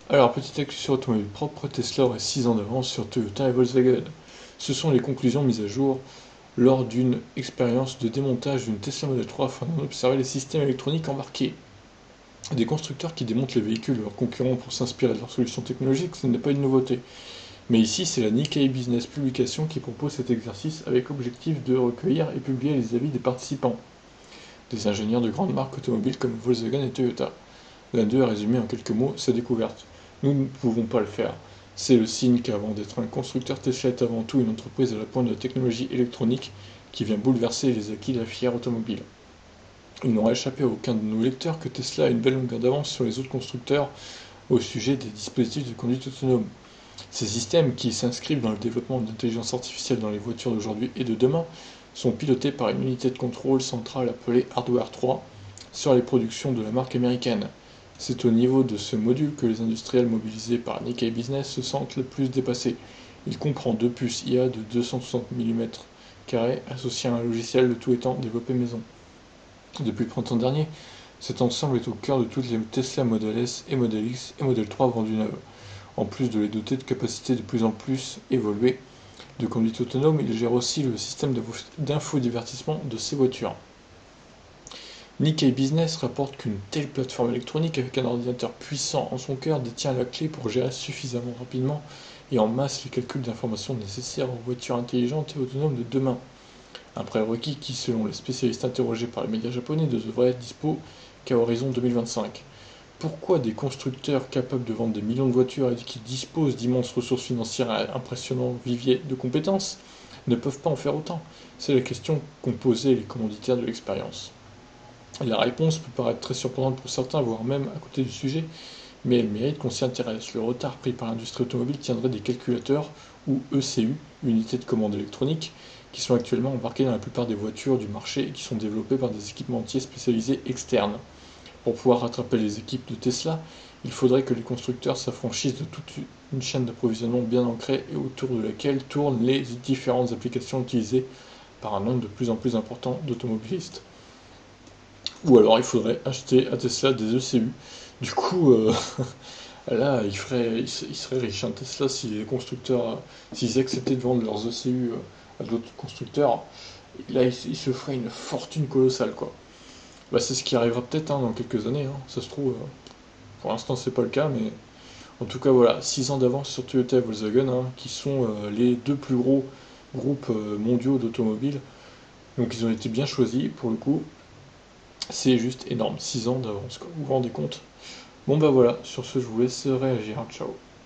Alors, petite actu sur automobile propre, Tesla aurait 6 ans d'avance sur Toyota et Volkswagen. Ce sont les conclusions mises à jour lors d'une expérience de démontage d'une Tesla Model 3 afin d'en observer les systèmes électroniques embarqués. Des constructeurs qui démontent les véhicules de leurs concurrents pour s'inspirer de leurs solutions technologiques, ce n'est pas une nouveauté. Mais ici, c'est la Nikkei Business Publication qui propose cet exercice avec l'objectif de recueillir et publier les avis des participants, des ingénieurs de grandes marques automobiles comme Volkswagen et Toyota. L'un d'eux a résumé en quelques mots sa découverte. Nous ne pouvons pas le faire. C'est le signe qu'avant d'être un constructeur, Tesla est avant tout une entreprise à la pointe de la technologie électronique qui vient bouleverser les acquis de la filière automobile. Il n'aura échappé à aucun de nos lecteurs que Tesla a une belle longueur d'avance sur les autres constructeurs au sujet des dispositifs de conduite autonome. Ces systèmes, qui s'inscrivent dans le développement de l'intelligence artificielle dans les voitures d'aujourd'hui et de demain, sont pilotés par une unité de contrôle centrale appelée Hardware 3 sur les productions de la marque américaine. C'est au niveau de ce module que les industriels mobilisés par Nikkei Business se sentent le plus dépassés. Il comprend deux puces IA de 260 mm² associées à un logiciel, le tout étant développé maison. Depuis le printemps dernier, cet ensemble est au cœur de toutes les Tesla Model S et Model X et Model 3 vendues neuves. En plus de les doter de capacités de plus en plus évoluées de conduite autonome, il gère aussi le système d'infodivertissement de ces voitures. Nikkei Business rapporte qu'une telle plateforme électronique avec un ordinateur puissant en son cœur détient la clé pour gérer suffisamment rapidement et en masse les calculs d'informations nécessaires aux voitures intelligentes et autonomes de demain. Un prérequis qui, selon les spécialistes interrogés par les médias japonais, ne devrait être dispo qu'à horizon 2025. Pourquoi des constructeurs capables de vendre des millions de voitures et qui disposent d'immenses ressources financières et un impressionnant vivier de compétences ne peuvent pas en faire autant? C'est la question qu'ont posée les commanditaires de l'expérience. La réponse peut paraître très surprenante pour certains, voire même à côté du sujet, mais elle mérite qu'on s'y intéresse. Le retard pris par l'industrie automobile tiendrait des calculateurs, ou ECU, unités de commande électronique, qui sont actuellement embarqués dans la plupart des voitures du marché et qui sont développés par des équipementiers spécialisés externes. Pour pouvoir rattraper les équipes de Tesla, il faudrait que les constructeurs s'affranchissent de toute une chaîne d'approvisionnement bien ancrée et autour de laquelle tournent les différentes applications utilisées par un nombre de plus en plus important d'automobilistes. Ou alors il faudrait acheter à Tesla des ECU. Du coup, là, il serait riche, hein, Tesla, si les constructeurs, s'ils acceptaient de vendre leurs ECU à d'autres constructeurs, là, ils se feraient une fortune colossale, quoi. Bah, c'est ce qui arrivera peut-être, hein, dans quelques années, hein, ça se trouve. Pour l'instant, c'est pas le cas, mais en tout cas, voilà, 6 ans d'avance sur Toyota et Volkswagen, hein, qui sont les deux plus gros groupes mondiaux d'automobiles. Donc, ils ont été bien choisis pour le coup. C'est juste énorme, 6 ans d'avance, quoi. Vous vous rendez compte? Bon, bah voilà, sur ce, je vous laisse réagir. Ciao.